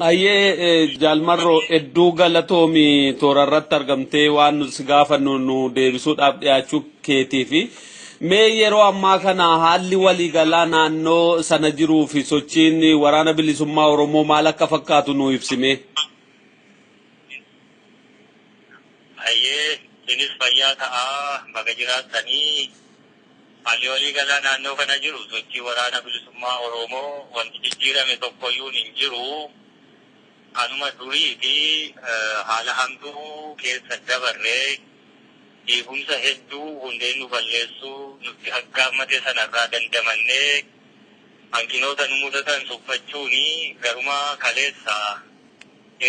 Ayyee jaalmarroo hedduu galatoomii toorarratti argamtee waan nuti gaafannu nu deebisuudhaaf dhiyaachuu keetii fi mee yeroo ammaa kana haalli waliigalaa naannoo sana jiruu fi sochiin waraana bilisummaa Oromoo maal akka fakkaatu nu ibsime. Ayyee sinis fayyaa ta'aa baga jiraatanii haalli waliigalaa naannoo kana jiru sochii waraana bilisummaa Oromoo wanti jijjiirame tokkoyyuu hin jiru. Anuma durii fi haala hamtuu keessa dabarree dhiibumsa hedduu hundeen nu balleessuu nutti aggaamate sanarraa dandamannee hanqinoota nu mudatan tuffachuuni garuma kaleessa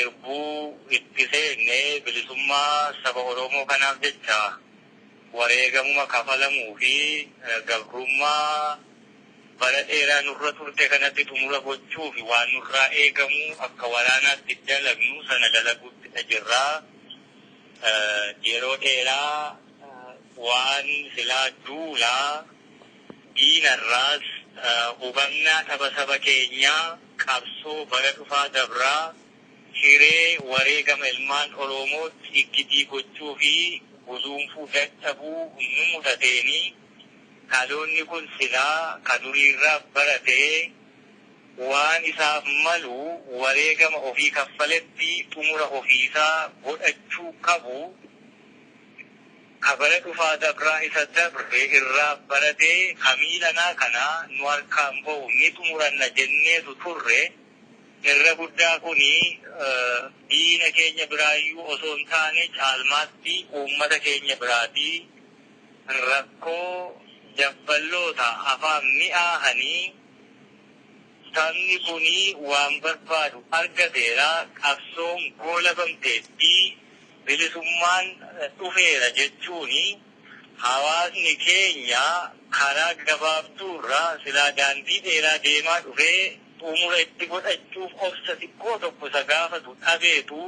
erbuu itti seennee bilisummaa saba Oromoo kanaaf jecha wareegamuma kafalamuu fi gabrummaa bara dheeraa nurra turte kanatti xumura gochuu fi waan nurraa eegamu akka waraanaatti dalagnu sana dalaguutti jirra. Yeroo dheeraa waan silaa duulaa diinarraas hubannaa saba keenyaa qabsoo bara dhufaa dabraa hiree wareegama ilmaan Oromootti iggitii gochuu fi guduunfuu dadhabuu nu mudateenii kaloonni kun silaa kaduriirraa baratee waan isaaf malu wareegama ofii kaffaletti xumura ofiisaa godhachuu qabu kabara dhufaa dabraa isa dabre irraa baratee hamiilanaa kana nu harkaan bahu ni xumuranna jenneetu turre irra guddaa kuni diina keenya biraayyuu osoo hin taane caalmaatti uummata keenya biraatii rakkoo jabballoota afaan mi'aahanii sabni kuni waan barbaadu argateera qabsoon goolabamteetti bilisummaan dhufeera jechuuni hawaasni keenya karaa gabaabduurra silaa daandii dheeraa deemaa dhufee xumura itti godhachuuf obsa xiqqoo tokko isa gaafatu dhabeetu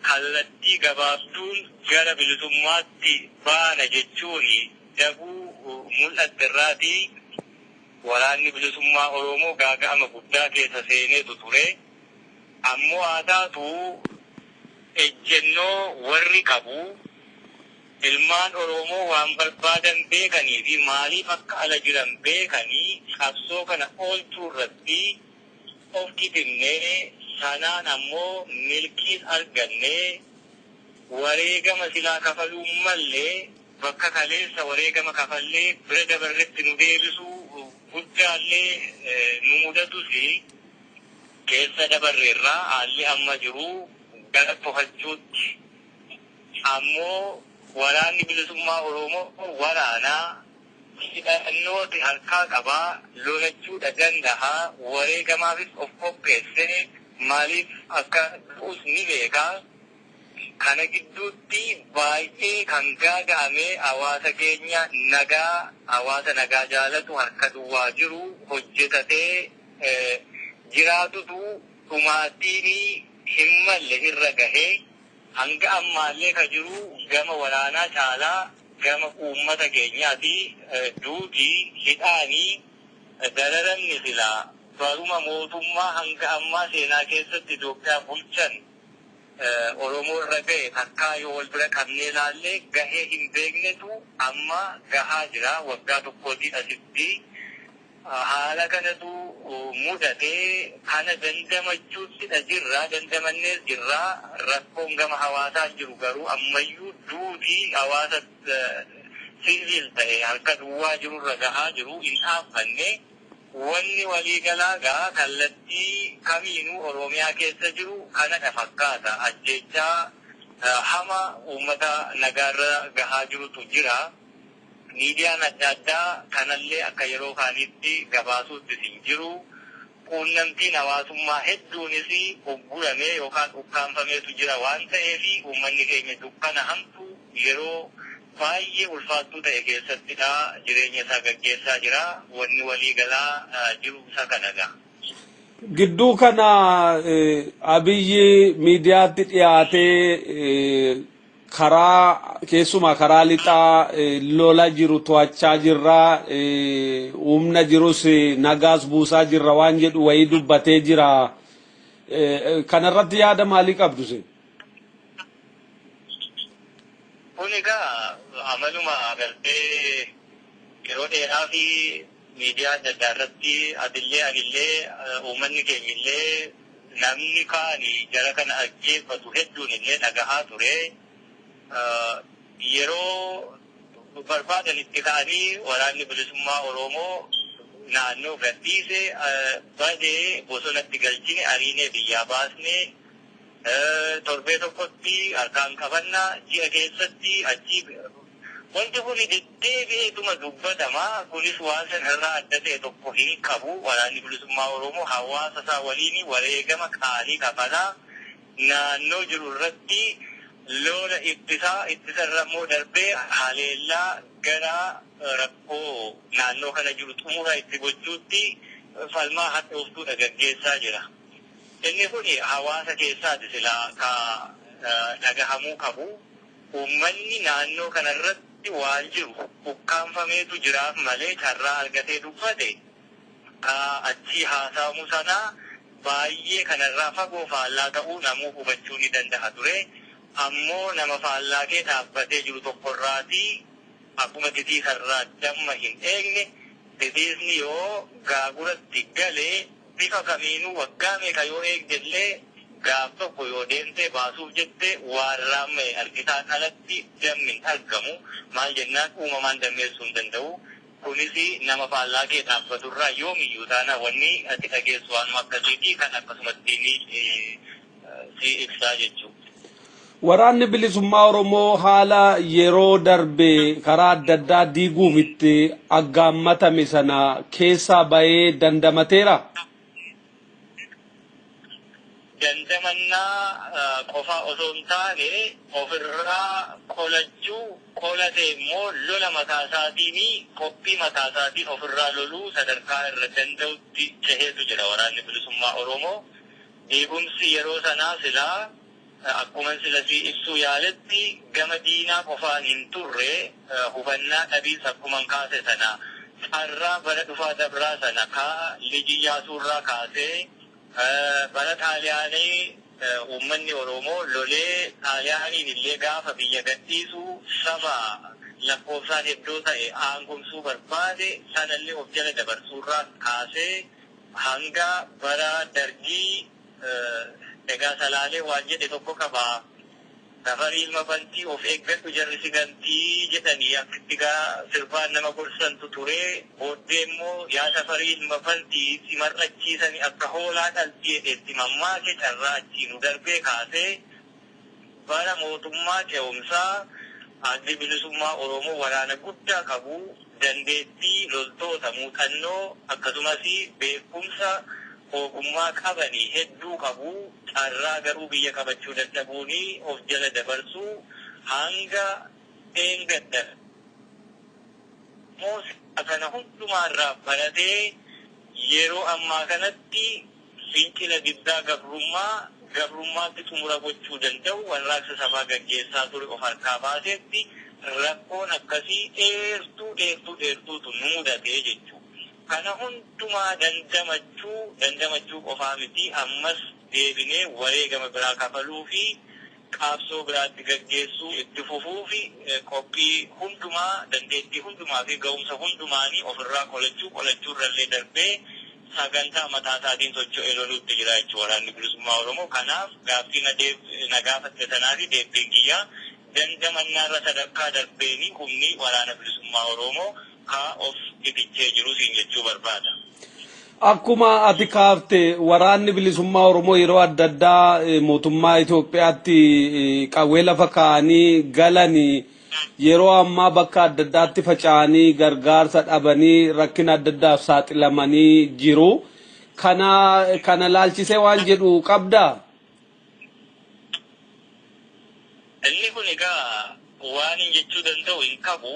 kallattii gabaabduun gara bilisummaatti baana jechuuni dabuu mul'atterraatii waraanni bilisummaa Oromoo gaaga'ama guddaa keessa seeneetu ture. Ammoo haataatu ejjennoo warri qabu ilmaan Oromoo waan barbaadan beekanii fi maaliif akka ala jiran beekanii qabsoo kana oolchuu irratti of kitinnee sanaan ammoo milkiin argannee wareegama silaa kafaluu mallee bakka kaleessa wareegama kafallee bira dabarretti nu deebisuu guddaallee nu mudatusi keessa dabarreerraa haalli amma jiru gara to'achuutti ammoo waraanni bilisummaa Oromoo waraanaa hidhannooti harkaa qabaa lolachuudha danda'a wareegamaafis of qopheessee maaliif akka ta'us ni beekaa. Kana gidduutti baay'ee kan gaaga'ame hawaasa keenya hawaasa nagaa jaalatu harka duwwaa jiru hojjetatee jiraatutu dhumaatiin hin malle irra gahee hanga ammaallee ka jiru gama waraanaa caalaa gama uummata keenyaati duutii hidhaanii dararamni silaa baruma mootummaa hanga ammaa seenaa keessatti Itoophiyaa bulchan Oromoo irra ga'e takkaa yoo wal bira qabnee ilaallee gahee hin beeknetu amma gahaa jira waggaa tokkootii asitti haala kanatu mudatee kana dandamachuuttidha dandamannees jirra rakkoon gama hawaasaa jiru garuu ammayyuu duutii hawaasa siviil ta'e harka duwwaa jirurra gahaa jiru hin dhaabbanne. Wanni waliigalaa gaa kallattii kamiinuu Oromiyaa keessa jiru kanadha fakkaata. Ajjechaa hama uummata nagaarra gahaa jirutu jira. Miidiyaan adda addaa kanallee akka yeroo kaanitti gabaasuutti hin jiru. Quunnamtiin hawaasummaa hedduunis ugguramee yookaan ukkaanfameetu jira waan ta'eef uummanni keenya dukkana hamtu yeroo baay'ee ulfaattuu ta'e keessattidha jireenya isaa gaggeessaa jira wanni waliigalaa jiru isa kanadha. Gidduu kana Abiyyi miidiyaatti dhiyaatee karaa keessumaa karaa lixaa lola jiru to'achaa jirra humna jirus nagaas buusaa jirra waan jedhu wayii dubbatee jira. kanarratti yaada maalii qabdu isin? Kun egaa amaluma agartee yeroo dheeraa fi miidiyaa adda addaa irratti adillee anillee uummanni keenyillee namni kaani jara kana ajjeeffatu hedduun illee dhagahaa ture. Yeroo barbaadan itti ka'anii waraanni bilisummaa Oromoo naannoo gadhiise badee bosonatti galchine ariinee biyyaa baasne torbee tokkotti harkaan qabannaa ji'a keessatti achi wanti kun deddeebi'eetuma dubbatama. Kunis waan sanarraa adda ta'e tokko hin qabu. Waraanni bilisummaa Oromoo hawaasa isaa waliin wareegama qaalii kafalaa naannoo jiru irratti lola ittisarra immoo darbee haleellaa gara rakkoo naannoo kana jiru xumura itti gochuutti falmaa hadhooftuudha gaggeessaa jira. Inni kun hawaasa keessaati silaa ka dhagahamuu qabu. Uummanni naannoo kanarratti waan jiru ukkaanfameetu jiraaf malee carraa argatee dubbate achi haasa'amu sana baay'ee kanarraa fagoo faallaa ta'uu namuu hubachuu ni danda'a ture. Ammoo nama faallaa kee dhaabbatee jiru tokkorraati akkuma titiisarraa damma hin eegne titiisni yoo gaaguratti galee bifa kamiinuu waggaa meeqa yoo eegdellee gaaf tokko yoo deemtee baasuuf jette waan raamme argitaan alatti dammi hin argamu. Maal jennaan uumamaan dammeessuu hin danda'u. Kunis nama faallaa kee dhaabbaturraa yoomiyyuu taana wanni ati dhageessu waanuma akkasiitii kan akkasumatti si ibsaa jechuudha. Waraanni bilisummaa Oromoo haala yeroo darbe karaa adda addaa diiguuf itti aggaammatame sana keessaa bahee dandamateera. Dandamannaa qofa osoo hin taane ofirraa qolachuu qolatee immoo lola mataa isaatiin qophii mataa isaatiin ofirraa loluu sadarkaa irra danda'utti ceheetu jira waraanni bilisummaa Oromoo. Eegumsi yeroo sanaa silaa akkuma silasi ibsuu yaaletti gama diinaa qofaan hin turre hubannaa dhabiinsa akkuma kaase sana carraa bara dhufaa dabraa sana kaa Liji Iyyaasuurraa kaasee bara Xaaliyaanii uummanni Oromoo lolee Xaaliyaaniin illee gaafa biyya gadhiisu saba lakkoofsaan hedduu ta'e aangomsuu barbaade sanallee of jala dabarsuurraa kaasee hanga bara Dargii egaa salaalee waan jedhe tokko qaba. Safarii ilma bantii of eeggadhu jarri si gantii jedhanii akkitti gaa sirbaan nama gorsantu ture. Booddee immoo yaa safarii ilma bantii si mar'achiisanii akka hoolaa dhaltii jedheetti mammaake carraa achii nu darbee kaasee bara mootummaa ce'umsaa addi bilisummaa Oromoo waraana guddaa qabu dandeettii loltoota muuxannoo akkasumas beekumsa ogummaa qabanii hedduu qabu. Carraa garuu biyya qabachuu dadhabuuni of jala dabarsuu hanga eengadda moosaa kana hundumaarraa baratee yeroo ammaa kanatti fincila diddaa gabrummaatti xumura gochuu danda'u warraaqsa safaa gaggeessaa ture of harkaa baasetti rakkoon akkasii dheertuutu nu mudatee jechuudha. Kana hundumaa dandamachuu qofaa miti ammas deebinee wareegama biraa kafaluu fi qaabsoo biraatti gaggeessuu itti fufuu fi qophii hundumaa dandeettii hundumaa fi ga'umsa hundumaanii ofirraa qolachuurrallee darbee sagantaa mataa isaatiin socho'ee loluutti jira jechuudha waraanni bilisummaa Oromoo. Kanaaf gaaffii na gaafatte sanaa fi deebiin kiyyaa dandamannaarra sadarkaa darbeeni humni waraana bilisummaa Oromoo haa of ibichee jiru siin jechuu barbaada. Akkuma ati kaafte waraanni bilisummaa Oromoo yeroo adda addaa mootummaa Itoophiyaatti qawwee lafa kaa'anii galanii yeroo ammaa bakka adda addaatti faca'anii gargaarsa dhabanii rakkina adda addaaf saaxilamanii jiru. Kana laalchisee waan jedhu qabdaa? Inni kun egaa waan jechuu danda'u hin qabu.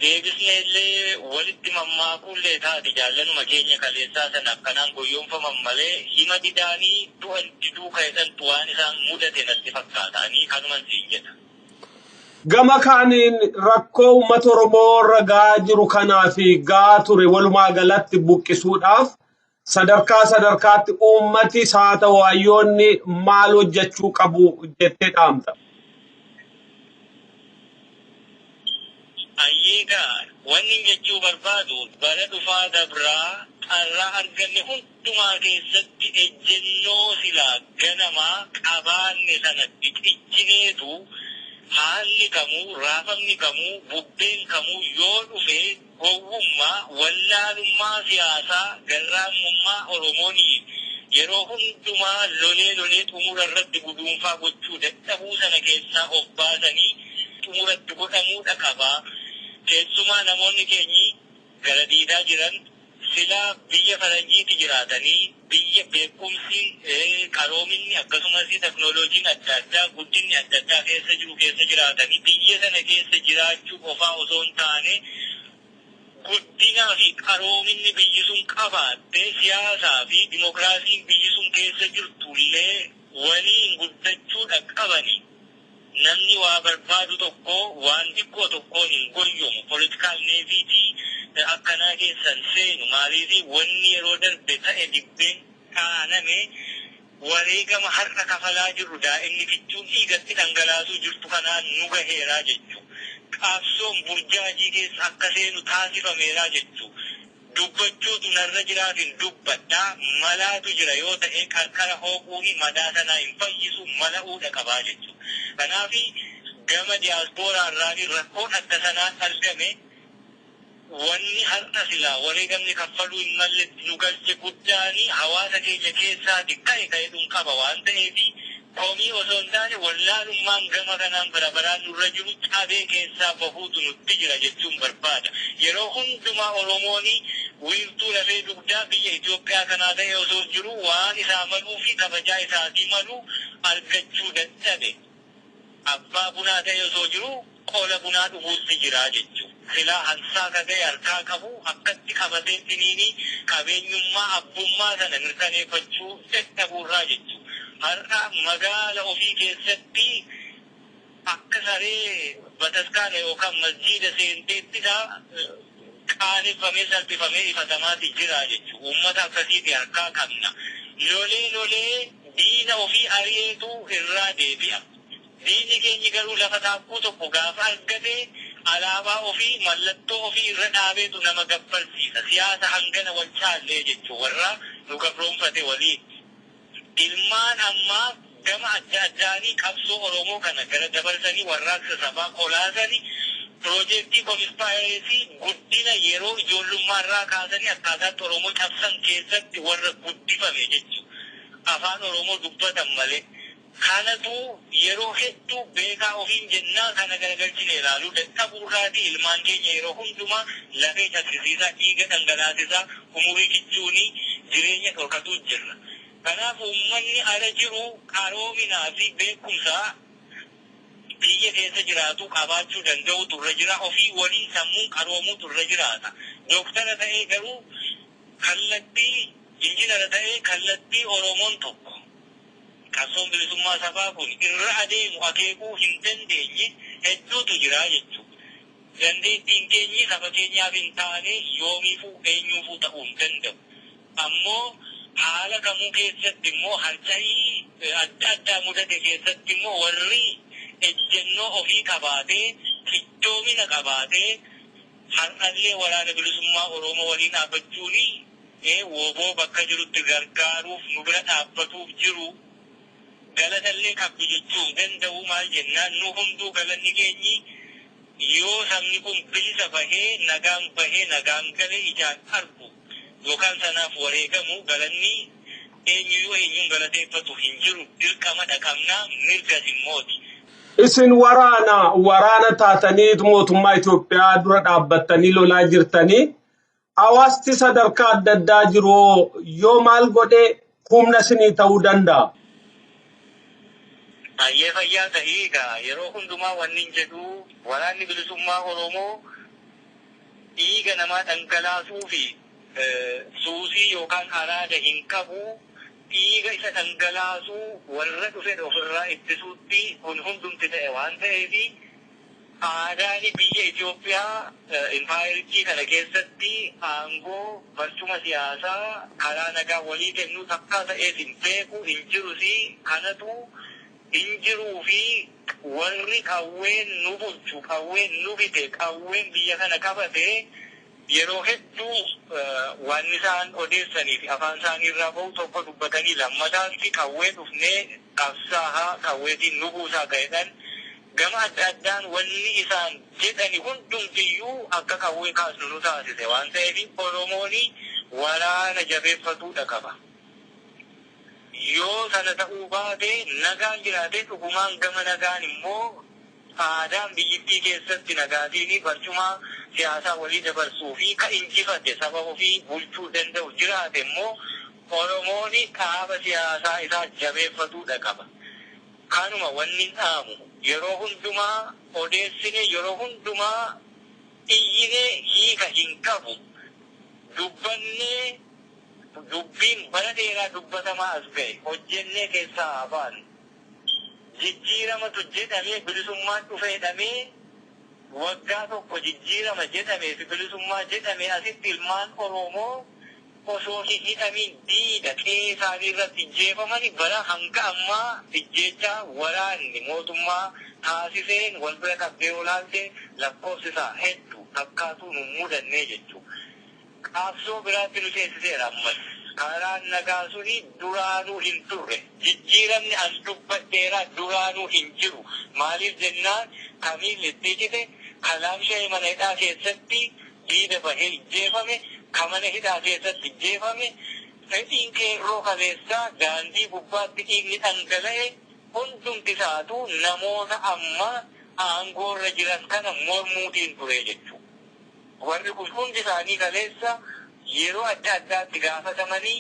Deebisnee illee walitti mammaakuullee taate jaallanuma keenya kaleessaa sana akkanaan goyoonfaman malee hima didaanii du'an diduu ka'esantu waan isaan mudate natti fakkaatanii kanuman siin jedha. Gama kaaniin rakkoo uummata Oromoo irra gahaa jiru kanaa fi gahaa ture walumaa galatti buqqisuudhaaf sadarkaatti uummati saata waayyoonni maal hojjechuu qabu jettee dhaamta. Ayyeega wanni jechuu barbaadu bara dhufaa dabraa qarraa arganne hundumaa keessatti ejjennoo silaa ganamaa qabaanne sanatti ciccineetu haalli kamuu raafamni kamuu bubbeen kamuu yoo dhufe gowwummaa wallaalummaa siyaasaa garraamummaa Oromoonii yeroo hundumaa lolee xumura irratti guduunfaa gochuu dadhabuu sana keessaa of baasanii xumuratti godhamuudha qabaa. Keessumaa namoonni keenyi gara diidaa jiran silaa biyya faranjiitti jiraatanii biyya beekumsi qaroominni akkasumas teknooloojiin adda addaa guddinni adda addaa keessa jiraatanii biyya sana keessa jiraachuu qofaa osoo hin taane guddinaa fi qaroominni biyyi sun qabaatte siyaasaa fi dimokiraasiin biyyi sun keessa jirtullee waliin guddachuudha qabani. Namni waa barbaadu tokko waan xiqqoo tokkoon hin goyyomu politikaal neefiitii akkanaa keessan seenu maaliifi wanni yeroo darbe ta'e dibbeen kaaname wareegama har'a kafalaa jirru daa'imni fichuun dhiigatti dhangalaasuu jirtu kanaan nu gaheeraa jechuu qaabsoon burjaajii keessa akka seenu taasifameeraa jechuu dubbachuutu narra jiraatin dubbadhaa malaatu jira yoo ta'e qarqara hooquuni madaa sanaa hin fayyisu mala'uudha qabaa jechuu. Kanaafi gama diyaaspooraan irraa rakkoon adda sanaan argame wanni har'a silaa wareegamni kaffaluu hin malletti nu galche guddaanii hawaasa keenya keessaati ka'e qaba waan ta'eefi komii osoo hin taane wallaalummaan gama kanaan barabaraan nurra jiru cabee keessaa bahuutu nutti jira jechuun barbaada. Yeroo hundumaa Oromooni wiirtuu lafee dugdaa biyya Itoophiyaa kanaa ta'e osoo jiru waan isaa maluu fi kabajaa isaatii maluu argachuu dadhabe. Abbaa bunaa ta'e osoo jiru qola bunaa dhuguutti jira jechuudha. Silaa hansaa ta'e harkaa qabu akkatti qabatee finiini qabeenyummaa abbummaa sana mirkaneeffachuu dadhabuurraa jechuudha. Har'a magaala ofii keessatti akka saree bataskaana yookaan masjiida seenteettidha qaaneffamee salphifamee ifatamaati jira jechuudha. Uummata akkasiiti harkaa qabna. Lolee diina ofii ari'eetu irraa deebi'a. Diinni keenya garuu lafa taakkuu tokko gaafa argate alaabaa ofii mallattoo ofii irra dhaabeetu nama gabbarsiisa. Siyaasa hangana wal caallee jechuudha warra nu gabroonfate waliin. Ilmaan ammaa gama adda addaanii qabsoo Oromoo kana gara dabarsanii warraaqsa sabaa qolaasanii piroojeektii Komispaayireesii guddina yeroo ijoollummaarraa kaasanii akkaataatti Oromoo cabsan keessatti warra guddifame jechuudha. Afaan Oromoo dubbatan malee. Kanatu yeroo hedduu beekaa ofiin jennaa kana garagalchine ilaaluu dadhabuurraati ilmaan keenya yeroo hundumaa lafee cabsisiisaa dhiiga dhangalaasisaa umurii kichuunii jireenya dhorkatuu jirra. Kanaaf uummanni ala jiru qaroominaa fi beekumsaa biyya keessa jiraatu qabaachuu danda'u turre jira ofii walii sammuun qaroomuu turre jiraata. Dooktara ta'ee garuu kallattii injinara ta'ee kallattii Oromoon tokko. Qabsoon bilisummaa sabaa kun irra adeemu akeekuu hin dandeenye hedduutu jira jechuudha. Dandeettiin keenyi saba keenyaaf hin taane yoomiifuu eenyuufuu ta'uu hin danda'u. Ammoo haala kamuu keessatti immoo harca'ii adda addaa mudate keessatti immoo warri ejjennoo ofii qabaatee cichoomina qabaatee har'allee waraana bilisummaa Oromoo waliin dhaabbachuuni woboo bakka jirutti gargaaruuf nu bira dhaabbatuuf jiru. Galatallee qabdu jechuu danda'u maal jennaan nu hunduu galanni keenyi yoo sabni kun bilisa bahee nagaan galee ijaan argu yookaan sanaaf wareegamu galanni eenyuun galateeffatu hin jiru dirqama dhaqabnaa mirga dhimmooti. Isin waraana taatanii mootummaa Itoophiyaa dura dhaabbattanii lolaa jirtanii hawaasti sadarkaa adda addaa jiru yoo maal godhee humna isinii ta'uu danda'a? Ayyee fayyaa ta'eegaa yeroo hundumaa wanni jedhu waraanni bilisummaa Oromoo dhiiga namaa dhangalaasuu fi suusii yookaan araada hin qabu dhiiga isa dhangalaasuu warra dhufe ofirraa ittisuutti kun hundumti ta'e waan ta'eef aadaani biyya Itoophiyaa impaayirichi kana keessatti aangoo barcuma siyaasaa karaa nagaa walii kennuu takkaa ta'eef hin beeku hin jirus kanatu hin jiruu fi warri qawween nu bulchu qawween nu bite qawween biyya kana qabate yeroo hedduu waan isaan odeessanii fi afaan isaanii irraa bahu tokko dubbatanii lammataatti qawwee dhufnee qabsaahaa qawweetiin nu buusaa ga'edhan gama adda addaan wanni isaan jedhani hundumtiyyuu akka qawwee kaasnu nu taasise waan ta'eef Oromoon waraana jabeeffatuudha qaba. Yoo sana ta'uu baate nagaan jiraate dhugumaan gama nagaan immoo aadaan biyyittii keessatti nagaatiin barcuma siyaasaa walii dabarsuu fi ka injifate saba ofii bulchuu danda'u jiraate immoo Oromoon dhaaba siyaasaa isaa jabeeffatuudha qaba. Kanuma wanni dhaamu yeroo hundumaa odeessine yeroo hundumaa iyyine hiika hin qabu dubbannee dubbiin bara dheeraa dubbatamaa as ga'e hojjennee keessaa afaan jijjiiramatu jedhamee bilisummaan dhufe jedhamee waggaa tokko jijjiirama jedhamee fi bilisummaa jedhamee asitti ilmaan Oromoo osoo hin hidhamin diida isaanii irratti jeefamani bara hanga ammaa ijjeechaa waraanni mootummaa taasiseen wal bira qabdee olaalte lakkoofsi isaa hedduu akkaatuu nu mudannee jechuudha. Qabsoo biraatti nu teessiseera ammas. Karaan nagaa suni duraanuu hin turre. Jijjiiramni as dubbadheeraa duraanuu hin jiru. Maaliif jennaan kamiin itti cite kalaamshee mana hidhaa keessatti diida bahee jeefame kamana hidhaa keessatti jeefame fedhiin qeerroo kaleessaa daandii gubbaatti dhiigni dhangala'e hundumti isaatu namoota amma aangoorra jiran kana mormuutiin ture jechuudha. Warri kun hundi isaanii kaleessa yeroo adda addaatti gaafatamanii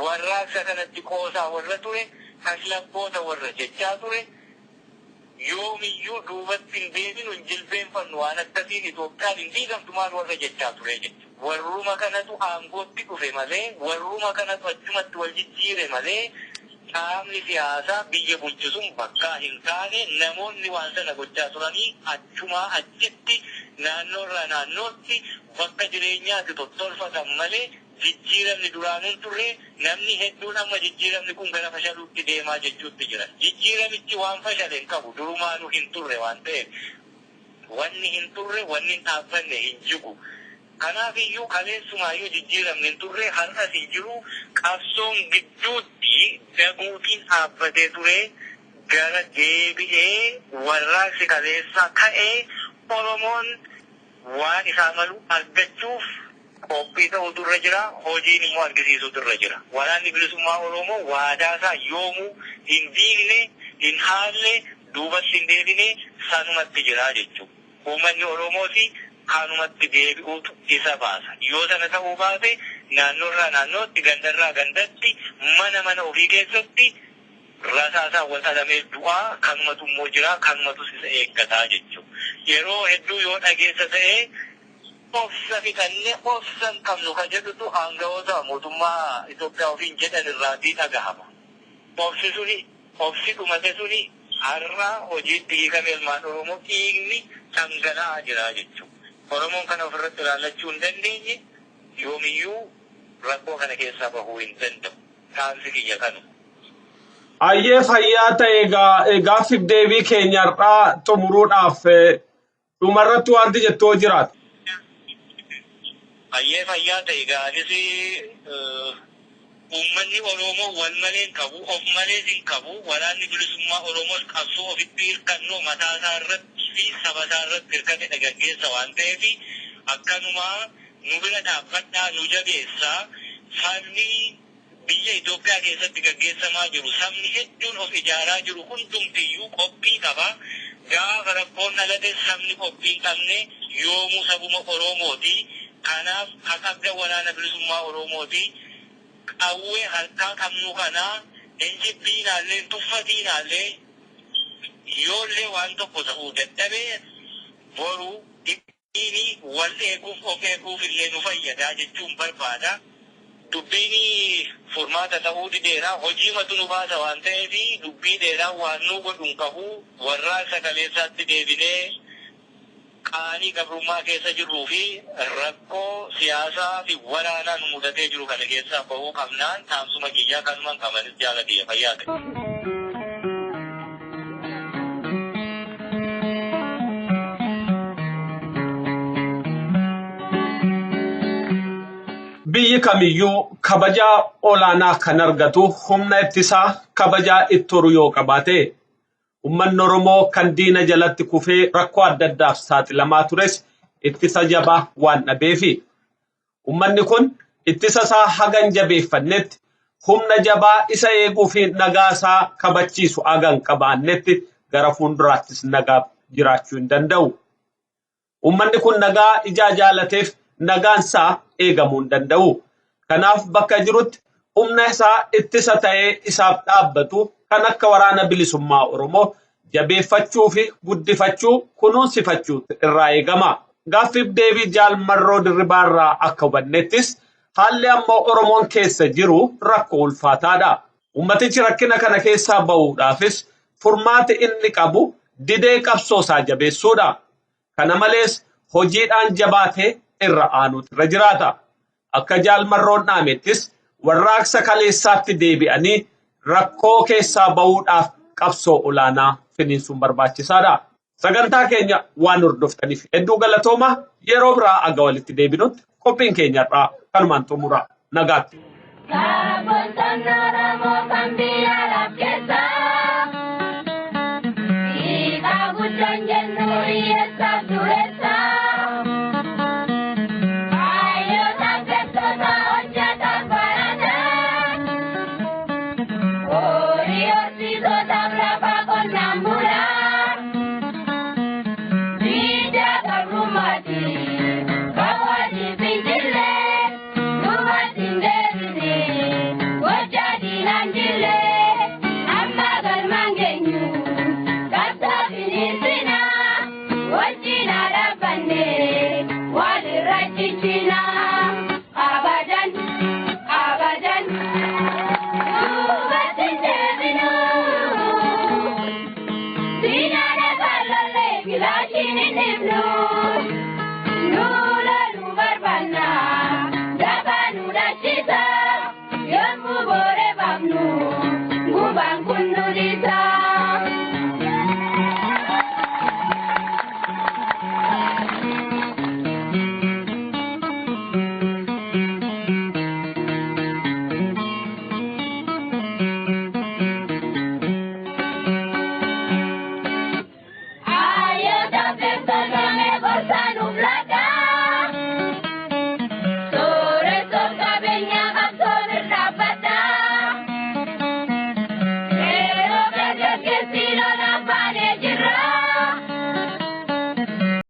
warraaqsa kanatti qoosaa warra ture kashlabboota warra jechaa ture yoomiyyuu duubatti hin deebinu hin jilbeenfannu waan akkasiin Itoophiyaan hin diigamtu maal warra jechaa ture jechuudha. Warruma kanatu aangootti dhufe malee warruma kanatu achumatti wal jijjiire malee qaamni siyaasaa biyya bulchisuun bakkaa hin taane namoonni waan sana gochaa turanii achumaa achitti naannoorraa naannootti bakka jireenyaatti tottolfatan malee jijjiiramni duraanuun turre namni hedduun amma jijjiiramni kun gara fashaluutti deemaa jechuutti jira. Jijjiiramichi waan fashale hin qabu durumaanuu hin turre waan ta'eef wanni hin turre wanni hin dhaabbanne hin jigu. Kanaaf iyyuu kaleessumaayyuu jijjiiramni hin turre har'as hin jiru qabsoon gidduutti daguutiin dhaabbatee ture gara deebi'ee warraaqsi kaleessaa ka'ee Oromoon waan isaa malu argachuuf qophii ta'utu irra jira hojiin immoo argisiisutu irra jira. Waraanni bilisummaa Oromoo waadaasaa yoomuu hin diigne hin haalle duubatti hin deebine sanumatti jira jechuudha. Uummanni Oromooti kanumatti deebi'uutu isa baasa. Yoo sana ta'uu baate naannoorraa naannootti gandarraa gandatti mana ofii keessatti rasaasaa wal dhalamee du'aa kanumatu immoo jira kanumatu isa eeggataa jechuudha. Yeroo hedduu yoo dhageessa ta'ee obsa fixannee obsan qabnu kan jedhutu aangawoota mootummaa Itoophiyaa ofiin jedhan irraatii dhagahama. Obsi dhumate suni har'a hojiitti hiikame ilmaan Oromoo dhiigni dhangala'aa jira jechuudha. Oromoon kana ofirratti ilaallachuu hin dandeenye yoomiyyuu rakkoo kana keessaa bahuu hin danda'u. Taansi kiyya kanu. Ayyee fayyaa ta'e gaaffiif deebii keenyarraa xumuruudhaaf dhumarratti wanti jettoo jiraata. Ayyee fayyaa ta'e gaaffisi uummanni Oromoo wal malee hin qabu of malee hin qabu waraanni bilisummaa Oromoos qabsoo ofitti hirkannoo mataa isaa irratti fi saba isaa irratti hirkate gaggeessa waan ta'eef akkanuma nu bira dhaabbadhaa nu jabeessaa sabni biyya Itoophiyaa keessatti gaggeessamaa jiru sabni hedduun of ijaaraa jiru hundumtiyyuu qophii qaba. Gaafa rakkoon dhalate sabni qophii hin qabne yoomuu sabuma Oromooti. Kanaaf haqabda waraana bilisummaa Oromooti. Qawwee harkaa qabnu kanaa injibbiinaallee tuffatiinaallee yoollee waan tokko ta'uu dadhabee boru dhibbiini wal eeguuf of eeguuf illee nu fayyadaa jechuun barbaada. Dubbiini furmaata ta'uu dideeraa hojiimatu nu baasa waan ta'eef dubbii dheeraa waan nu godhuun qabu warraa sagaleessaatti deebinee Ani gabrummaa keessa jirruu fi rakkoo siyaasaa fi waraanaa nu mudatee jiru kana keessaa bahuu qabnaan taamsuma kiyyaa kanumaan kamanis jaalatee fayyaa ta'e. Biyyi kamiyyuu kabajaa olaanaa kan argatu humna ittisaa kabajaa itturu yoo qabaate ummanni Oromoo kan diina jalatti kufee rakkoo adda addaaf saaxilamaa tures ittisa jabaa waan dhabeefi ummanni kun ittisa isaa hagan jabeeffannetti humna jabaa isa eeguu fi nagaa isaa kabachiisu hagan qabaannetti gara fuulduraattis nagaa jiraachuu hin danda'u. Ummanni kun nagaa ijaa jaalateef nagaan isaa eegamuu hin danda'u. Kanaaf bakka jirutti humna isaa ittisa ta'ee isaaf dhaabbatu kan akka waraana bilisummaa Oromoo jabeeffachuu fi guddifachuu kunuunsifachuu irraa eegama. Gaaffiif deebii Jaalmarroo Dirribaarraa akka hubannettis haalli ammoo Oromoon keessa jiru rakkoo ulfaataadha. Ummatichi rakkina kana keessaa bahuudhaafis furmaati inni qabu didee qabsoo isaa jabeessuudha. Kana malees hojiidhaan jabaatee irra aanuutu irra jiraata. Akka Jaalmarroon dhaamettis warraaqsa kaleessaatti deebi'anii rakkoo keessaa bahuudhaaf qabsoo olaanaa finiinsuun barbaachisaadha. Sagantaa keenya waan hordoftaniif hedduu galatooma. Yeroo biraa aga walitti deebinutti qophiin keenyarraa kanumaan xumura. Nagaatti. No.